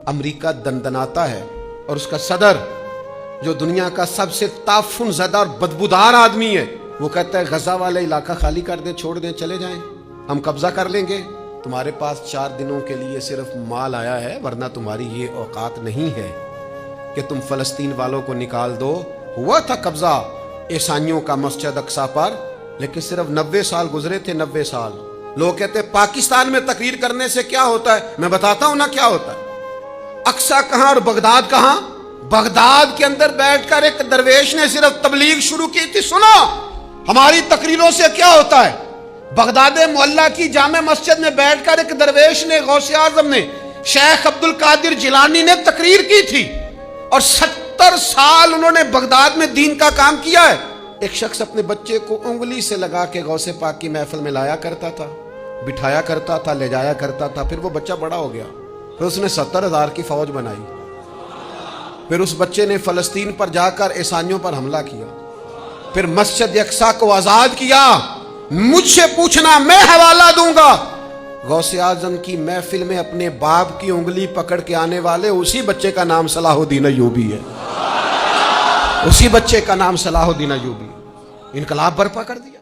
America दंदनाता है और उसका सदर जो दुनिया का सबसे ताफुन ज़दा और बदबूदार आदमी है, वो कहता है गजा वाला इलाका खाली कर दें, छोड़ दें, चले जाएं, हम कब्जा कर लेंगे। तुम्हारे पास 4 दिनों के लिए सिर्फ माल आया है, वरना तुम्हारी ये औकात नहीं है कि तुम फलस्तीन वालों को निकाल दो। हुआ था कब्जा ईसाइयों का मस्जिद अक्सा पर, लेकिन सिर्फ 90 साल गुजरे थे। 90 साल। लोग कहते हैं पाकिस्तान में तकरीर करने से क्या होता है, मैं बताता हूं ना क्या होता है। अक्सा कहां और बगदाद कहां? बगदाद के अंदर बैठकर एक दरवेश ने सिर्फ तबलीग शुरू की थी। सुनो हमारी तकरीरों से क्या होता है। बगदाद मोहल्ला की जामे मस्जिद में बैठकर एक दरवेश ने, गौसे आजम ने, शेख अब्दुल कादिर जिलानी ने तकरीर की थी और 70 साल उन्होंने बगदाद में दीन का काम किया है। एक शख्स अपने बच्चे को उंगली से लगा के गौसे पाक की महफिल में लाया करता था, बिठाया करता था, ले जाया करता था। फिर वो बच्चा बड़ा हो गया, फिर उसने 70,000 की फौज बनाई। फिर उस बच्चे ने फलस्तीन पर जाकर ईसाइयों पर हमला किया, फिर मस्जिद अक्सा को आजाद किया। मुझसे पूछना, मैं हवाला दूंगा। गौसे आजम की महफिल में अपने बाप की उंगली पकड़ के आने वाले उसी बच्चे का नाम सलाहुद्दीन अय्यूबी है। उसी बच्चे का नाम सलाहुद्दीन अय्यूबी। इनकलाब बर्पा कर दिया।